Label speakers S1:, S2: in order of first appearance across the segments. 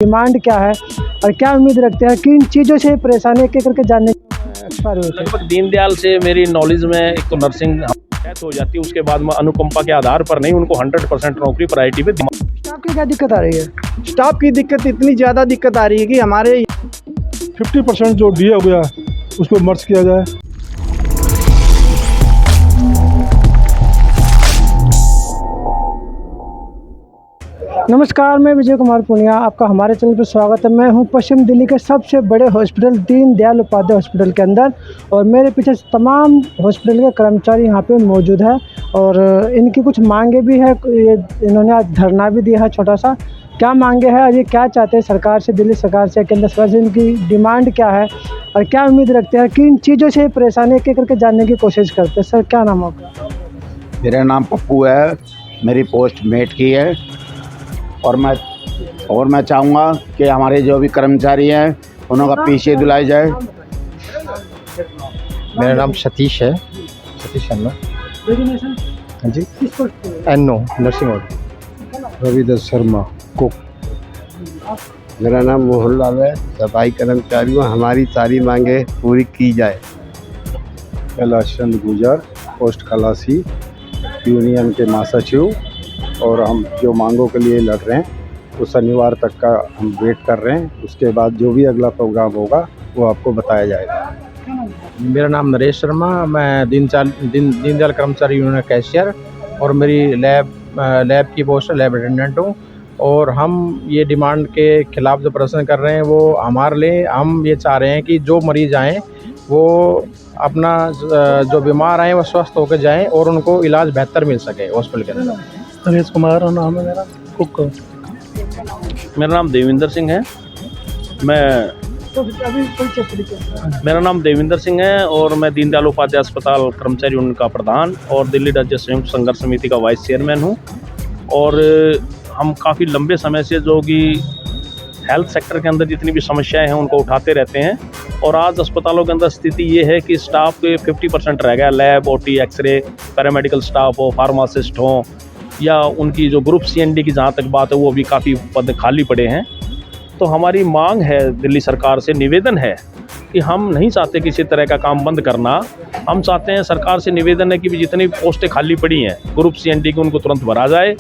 S1: Demand क्या है और क्या उम्मीद रखते हैं, किन चीज़ों से परेशानी एक एक करके जानने एक्सपायर हुए थे।
S2: लगभग दीनदयाल से मेरी नॉलेज में एक तो नर्सिंग डेथ हो जाती है, उसके बाद में अनुकंपा के आधार पर नहीं, उनको 100% नौकरी प्रायोरिटी पे
S1: स्टाफ की क्या दिक्कत आ रही है।
S3: स्टाफ की दिक्कत इतनी ज़्यादा दिक्कत आ रही है कि हमारे
S4: 50% जो दिया हो गया उसको मर्ज किया जाए।
S1: नमस्कार, मैं विजय कुमार पुनिया, आपका हमारे चैनल पर स्वागत है। मैं हूं पश्चिम दिल्ली के सबसे बड़े हॉस्पिटल दीनदयाल उपाध्याय हॉस्पिटल के अंदर और मेरे पीछे तमाम हॉस्पिटल के कर्मचारी यहां पे मौजूद है और इनकी कुछ मांगे भी है। इन्होंने आज धरना भी दिया है छोटा सा। क्या मांगे हैं और ये क्या चाहते हैं सरकार से, दिल्ली सरकार से, केंद्र सरकार से, इनकी डिमांड क्या है और क्या उम्मीद रखते हैं, किन चीज़ों से परेशानी एक एक करके जानने की कोशिश करते हैं। सर, क्या नाम आपका?
S5: मेरा नाम पप्पू है, मेरी पोस्ट मेट की है और मैं चाहूँगा कि हमारे जो भी कर्मचारी हैं उनका पीछे दिलाई जाए।
S6: मेरा नाम सतीश है, सतीश अन्नो। हाँ जी, Anno nursing home.
S4: Ravidas Sharma cook.
S7: मेरा नाम मोहनलाल है, सफाई कर्मचारियों हमारी सारी मांगे पूरी की जाए।
S4: कैलाश चंद गुजर, पोस्ट खलासी, यूनियन के महासचिव, और हम जो मांगों के लिए लड़ रहे हैं वो शनिवार तक का हम वेट कर रहे हैं। उसके बाद जो भी अगला प्रोग्राम होगा वो आपको बताया जाएगा।
S6: मेरा नाम नरेश शर्मा, मैं दीनदयाल कर्मचारी यूनियन कैशियर और मेरी लैब की पोस्ट लैब अटेंडेंट हूँ। और हम ये डिमांड के खिलाफ जो प्रदर्शन कर रहे हैं वो हमारे लिए, हम ये चाह रहे हैं कि जो मरीज़ आएँ वो अपना जो बीमार आएँ वो स्वस्थ होकर जाएँ और उनको इलाज बेहतर मिल सके हॉस्पिटल के अंदर।
S4: नरेश कुमार नाम है मेरा, कुक।
S2: मेरा नाम देविंदर सिंह है। मेरा नाम देविंदर सिंह है और मैं दीनदयाल उपाध्याय अस्पताल कर्मचारी यूनियन का प्रधान और दिल्ली राज्य संयुक्त संघर्ष समिति का वाइस चेयरमैन हूँ। और हम काफ़ी लंबे समय से जो कि हेल्थ सेक्टर के अंदर जितनी भी समस्याएं हैं उनको उठाते रहते हैं। और आज अस्पतालों के अंदर स्थिति ये है कि स्टाफ के 50% रह गया। Lab, OT, X-ray, paramedical staff हो, फार्मासिस्ट हों, या उनकी जो ग्रुप CND की जहाँ तक बात है वो भी काफ़ी पद खाली पड़े हैं। तो हमारी मांग है दिल्ली सरकार से, निवेदन है कि हम नहीं चाहते किसी तरह का काम बंद करना। हम चाहते हैं, सरकार से निवेदन है कि भी जितनी पोस्टें खाली पड़ी हैं ग्रुप CND की उनको तुरंत भरा जाए,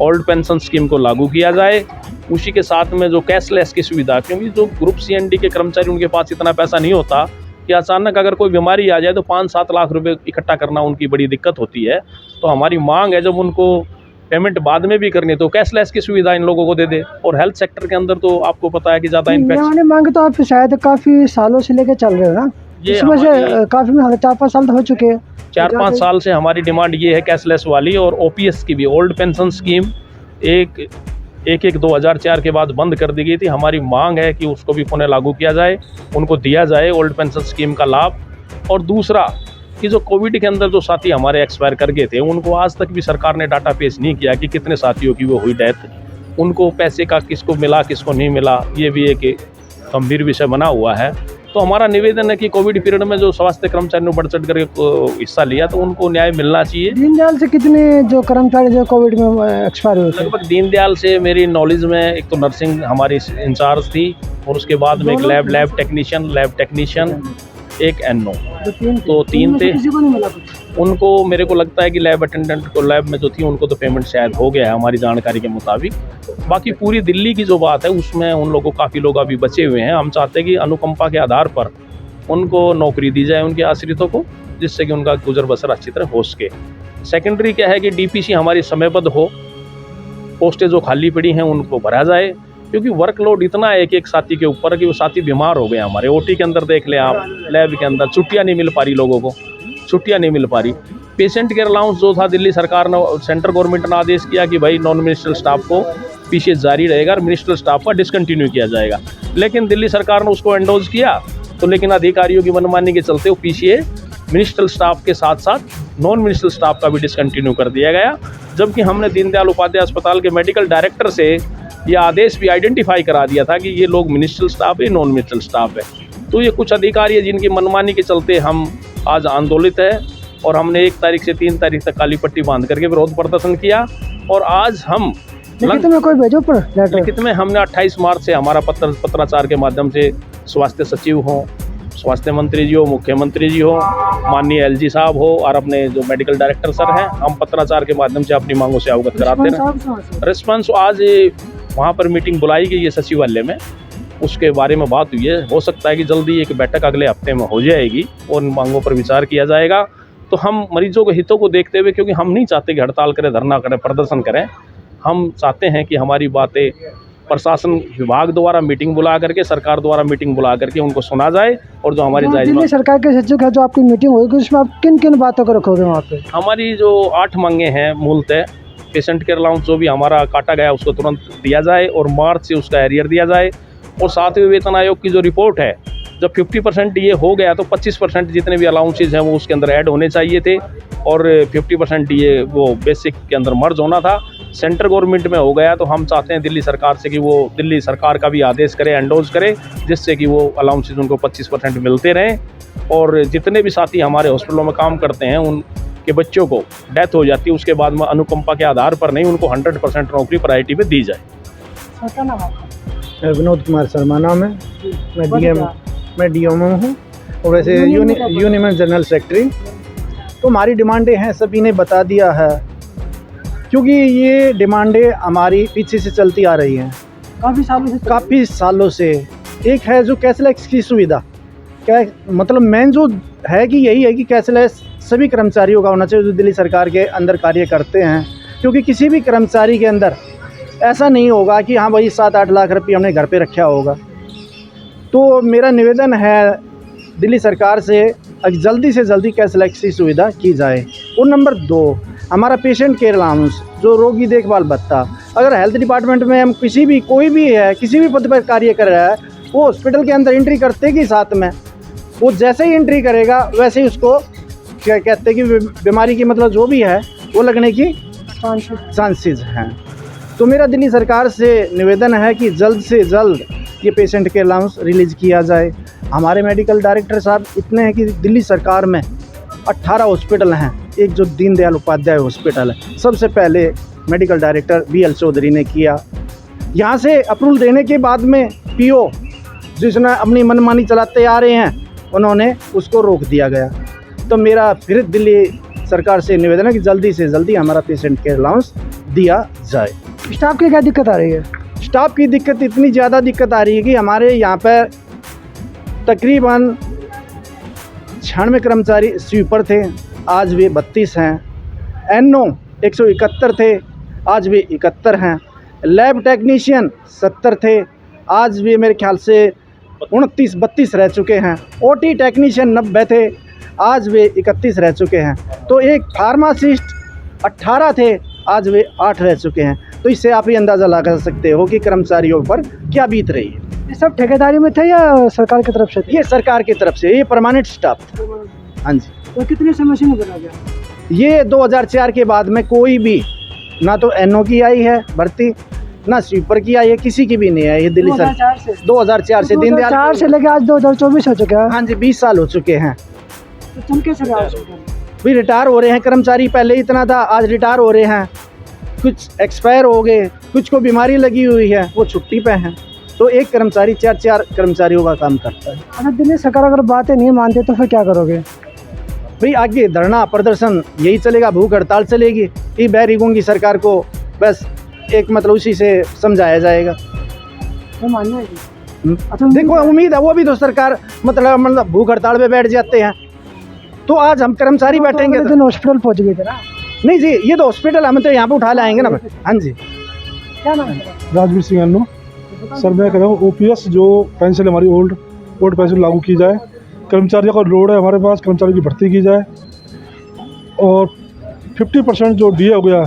S2: ओल्ड पेंशन स्कीम को लागू किया जाए, उसी के साथ में जो कैशलेस की सुविधा, क्योंकि जो ग्रुप CND के कर्मचारी उनके पास इतना पैसा नहीं होता कि अचानक अगर कोई बीमारी आ जाए तो 5-7 लाख रुपए इकट्ठा करना उनकी बड़ी दिक्कत होती है। तो हमारी मांग है जब उनको पेमेंट बाद में भी करनी तो कैशलेस की सुविधा इन लोगों को दे दे। और हेल्थ सेक्टर के अंदर तो आपको पता है कि ज़्यादा इन्फेक्शन
S1: मांगे तो आप शायद काफ़ी सालों से लेके चल रहे हो ना, इसमें से काफ़ी 4-5 साल तो हो चुके हैं।
S2: 4-5 साल से हमारी डिमांड ये है कैशलेस वाली, और OPS की भी, ओल्ड पेंशन स्कीम 1/1/2004 के बाद बंद कर दी गई थी। हमारी मांग है कि उसको भी पुनः लागू किया जाए, उनको दिया जाए ओल्ड पेंशन स्कीम का लाभ। और दूसरा कि जो कोविड के अंदर जो साथी हमारे एक्सपायर कर गए थे उनको आज तक भी सरकार ने डाटा पेश नहीं किया कि कितने साथियों की वो हुई डेथ, उनको पैसे का किसको मिला किसको नहीं मिला, ये भी एक गंभीर विषय बना हुआ है। तो हमारा निवेदन है कि कोविड पीरियड में जो स्वास्थ्य कर्मचारियों ने बढ़ चढ़ कर हिस्सा लिया तो उनको न्याय मिलना चाहिए।
S1: दीनदयाल से कितने जो कर्मचारी जो कोविड में एक्सपायर हुए थे?
S2: लगभग दीनदयाल से मेरी नॉलेज में एक तो नर्सिंग हमारी इंचार्ज थी और उसके बाद में एक लैब टेक्नीशियन, एक NO, तो 3 थे। उनको मेरे को लगता है कि लैब अटेंडेंट को, लैब में जो थी उनको तो पेमेंट शायद हो गया है हमारी जानकारी के मुताबिक। बाकी पूरी दिल्ली की जो बात है उसमें उन लोगों, काफ़ी लोग अभी बचे हुए हैं। हम चाहते हैं कि अनुकंपा के आधार पर उनको नौकरी दी जाए उनके आश्रितों को, जिससे कि उनका गुजर बसर अच्छी तरह हो सके। सेकेंडरी क्या है कि DPC हमारी समयबद्ध हो, पोस्टें जो खाली पड़ी हैं उनको भरा जाए, क्योंकि वर्कलोड इतना है एक साथी के ऊपर कि वो साथी बीमार हो गए हमारे। OT के अंदर देख लें आप, लैब के अंदर छुट्टियां नहीं मिल पा रही, लोगों को छुट्टियां नहीं मिल पा रही। पेशेंट केयर अलाउंस जो था, दिल्ली सरकार ने, सेंट्रल गवर्नमेंट ने आदेश किया कि भाई नॉन मिनिस्ट्रियल स्टाफ को PCH जारी रहेगा और मिनिस्ट्रियल स्टाफ का डिसकंटिन्यू किया जाएगा। लेकिन दिल्ली सरकार ने उसको एंडोज किया, तो लेकिन अधिकारियों की मनमानी के चलते वो PCA मिनिस्ट्रियल स्टाफ के साथ साथ नॉन मिनिस्ट्रियल स्टाफ का भी डिसकंटिन्यू कर दिया गया। जबकि हमने दीनदयाल उपाध्याय अस्पताल के मेडिकल डायरेक्टर से ये आदेश भी आइडेंटिफाई करा दिया था कि ये लोग मिनिस्ट्रियल स्टाफ है, नॉन मिनिस्ट्रियल स्टाफ है। तो ये कुछ अधिकारी है जिनकी मनमानी के चलते हम आज आंदोलित है और हमने 1 तारीख से 3 तारीख तक काली पट्टी बांध करके विरोध प्रदर्शन किया। और आज हम
S1: लिखित में कोई भेजो पर लेटर?
S2: लिखित में हमने 28 मार्च से हमारा पत्राचार के माध्यम से स्वास्थ्य सचिव हो, स्वास्थ्य मंत्री जी हो, मुख्यमंत्री जी हो, माननीय एलजी साहब हो और अपने जो मेडिकल डायरेक्टर सर हैं, हम पत्राचार के माध्यम से अपनी मांगों से अवगत कराते रहे। रिस्पॉन्स आज वहाँ पर मीटिंग बुलाई गई है सचिवालय में, उसके बारे में बात हुई है। हो सकता है कि जल्दी एक बैठक अगले हफ्ते में हो जाएगी और उन मांगों पर विचार किया जाएगा। तो हम मरीजों के हितों को देखते हुए, क्योंकि हम नहीं चाहते कि हड़ताल करें, धरना करें, प्रदर्शन करें, हम चाहते हैं कि हमारी बातें प्रशासन विभाग द्वारा मीटिंग बुला करके, सरकार द्वारा मीटिंग बुला करके उनको सुना जाए और जो हमारी जायज़
S1: दिल्ली सरकार के सचिव का जो आपकी मीटिंग होगी उसमें आप किन किन बातों को रखोगे वहाँ पे?
S2: हमारी जो 8 मांगे हैं मूलतः, पेशेंट केयर अलाउंस जो भी हमारा काटा गया उसको तुरंत दिया जाए और मार्च से उसका एरियर दिया जाए, और साथ ही वेतन आयोग की जो रिपोर्ट है, जब 50% ये हो गया तो 25% जितने भी अलाउंसेज हैं वो उसके अंदर ऐड होने चाहिए थे और 50% ये वो बेसिक के अंदर मर्ज होना था। सेंट्रल गवर्नमेंट में हो गया तो हम चाहते हैं दिल्ली सरकार से कि वो दिल्ली सरकार का भी आदेश करे, एंडोज करे, जिससे कि वो अलाउंसेज उनको 25% मिलते रहें। और जितने भी साथी हमारे हॉस्पिटलों में काम करते हैं उनके बच्चों को डेथ हो जाती है, उसके बाद में अनुकंपा के आधार पर नहीं, उनको 100% नौकरी प्रायोरिटी पे दी जाए।
S3: विनोद कुमार शर्मा नाम है, मैं डीएमओ हूँ और वैसे यूनियन जनरल सेक्रेटरी। तो हमारी डिमांडें हैं, सभी ने बता दिया है, क्योंकि ये डिमांडें हमारी पीछे से चलती आ रही हैं काफ़ी सालों से। एक है जो कैशलेस की सुविधा, क्या मतलब मेन जो है कि यही है कि कैशलेस सभी कर्मचारियों का होना चाहिए जो दिल्ली सरकार के अंदर कार्य करते हैं, क्योंकि किसी भी कर्मचारी के अंदर ऐसा नहीं होगा कि हाँ भाई 7-8 लाख रुपये हमने घर पे रखा होगा। तो मेरा निवेदन है दिल्ली सरकार से जल्दी से जल्दी कैशलेस की सुविधा की जाए। और नंबर 2, हमारा पेशेंट केयर अलाउंस जो रोगी देखभाल भत्ता, अगर हेल्थ डिपार्टमेंट में हम कोई भी है किसी भी पद पर कार्य कर रहा है, वो हॉस्पिटल के अंदर एंट्री करते के साथ में वो जैसे ही एंट्री करेगा वैसे ही उसको क्या कहते हैं कि बीमारी की मतलब जो भी है वो लगने की चांसेस हैं। तो मेरा दिल्ली सरकार से निवेदन है कि जल्द से जल्द ये पेशेंट केयर अलाउंस रिलीज़ किया जाए। हमारे मेडिकल डायरेक्टर साहब इतने हैं कि दिल्ली सरकार में 18 हॉस्पिटल हैं, एक जो दीनदयाल उपाध्याय हॉस्पिटल है सबसे पहले मेडिकल डायरेक्टर BL चौधरी ने किया। यहाँ से अप्रूवल देने के बाद में PO जिसने अपनी मनमानी चलाते आ रहे हैं उन्होंने उसको रोक दिया गया। तो मेरा फिर दिल्ली सरकार से निवेदन है कि जल्दी से जल्दी हमारा पेशेंट केयर अलाउंस दिया जाए।
S1: स्टाफ की क्या दिक्कत आ रही है?
S3: स्टाफ की दिक्कत इतनी ज़्यादा दिक्कत आ रही है कि हमारे यहाँ पर तकरीबन 96 कर्मचारी स्वीपर थे, आज भी 32 हैं। NO 171 थे, आज भी 71 हैं। लैब टेक्नीशियन 70 थे, आज भी मेरे ख्याल से 29-32 रह चुके हैं। OT टेक्नीशियन 90 थे, आज भी 31 रह चुके हैं। तो एक फार्मासिस्ट 18 थे, आज भी 8 रह चुके हैं। तो इससे आप ही अंदाज़ा लगा सकते हो कि कर्मचारियों पर क्या बीत रही है।
S1: ये सब ठेकेदारी में थे या सरकार की तरफ से?
S3: ये सरकार की तरफ से, ये परमानेंट स्टाफ था। हाँ जी।
S1: तो कितने समय से नहीं बना गया?
S3: ये 2004 के बाद में कोई भी ना तो NO की आई है भर्ती, ना स्वीपर की आई है, किसी की भी नहीं आई है दिल्ली सरकार। 2004 से दीनदयाल
S1: 2004 से लेकर आज 2024 हो चुका है।
S3: हाँ जी, 20 साल हो चुके हैं।
S1: तो तुम कैसे
S3: भी रिटायर हो रहे हैं कर्मचारी, पहले इतना था, आज रिटायर हो रहे हैं। कुछ एक्सपायर हो गए, कुछ को बीमारी लगी हुई है, वो छुट्टी पे हैं। तो एक कर्मचारी 4 कर्मचारियों का काम करता है।
S1: अगर दिल्ली सरकार अगर बातें नहीं मानते तो फिर क्या करोगे?
S3: भाई आगे धरना प्रदर्शन यही चलेगा, भूख हड़ताल चलेगी। ये बैरिगों की सरकार को बस एक मतलब उसी से समझाया जाएगा।
S1: तो मानना है
S3: अच्छा, देखो उम्मीद है वो भी तो सरकार मतलब भूख हड़ताल पे बैठ जाते हैं। तो आज हम कर्मचारी बैठेंगे
S1: तो हॉस्पिटल पहुंच गए थे ना?
S3: नहीं जी, ये तो हॉस्पिटल हम तो यहाँ पे उठा लाएंगे ना। हाँ जी।
S1: क्या नाम है?
S8: राजवीर सिंह अन्नू। सर मैं कह रहा हूँ OPS जो पेंशन हमारी ओल्ड पेंशन लागू की जाए। कर्मचारियों का लोड है हमारे पास, कर्मचारियों की भर्ती की जाए और 50% जो DA हो गया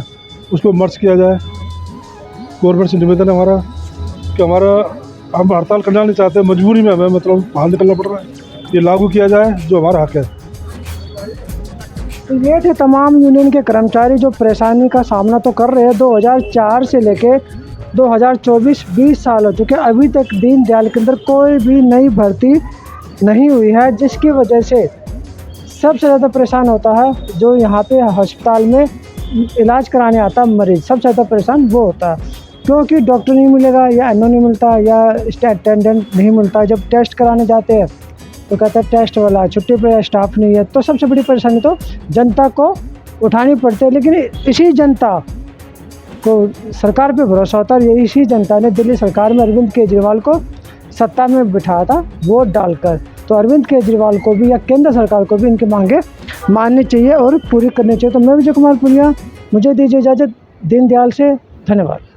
S8: उसको मर्ज किया जाए। गवर्नमेंट से निवेदन है हमारा कि हम हड़ताल करना नहीं चाहते, मजबूरी में हमें मतलब बाहर निकलना पड़ रहा है, ये लागू किया जाए जो हमारा हक है।
S1: तो ये थे तमाम यूनियन के कर्मचारी जो परेशानी का सामना तो कर रहे हैं। 2004 से लेके 2024 20 साल हो चुके, अभी तक दीनदयाल के अंदर कोई भी नई भर्ती नहीं हुई है, जिसकी वजह से सबसे ज़्यादा परेशान होता है जो यहाँ पे अस्पताल में इलाज कराने आता मरीज़ सबसे ज़्यादा परेशान वो होता है, क्योंकि डॉक्टर नहीं मिलेगा या एनओ नहीं मिलता या अटेंडेंट नहीं मिलता। जब टेस्ट कराने जाते हैं तो कहता है टेस्ट वाला छुट्टी पे, स्टाफ नहीं है। तो सबसे बड़ी परेशानी तो जनता को उठानी पड़ती है, लेकिन इसी जनता को सरकार पे भरोसा होता है। यही इसी जनता ने दिल्ली सरकार में अरविंद केजरीवाल को सत्ता में बिठाया था वोट डालकर। तो अरविंद केजरीवाल को भी या केंद्र सरकार को भी इनकी मांगे माननी चाहिए और पूरी करनी चाहिए। तो मैं विजय कुमार पुनिया, मुझे दीजिए इजाज़त। दीनदयाल से धन्यवाद।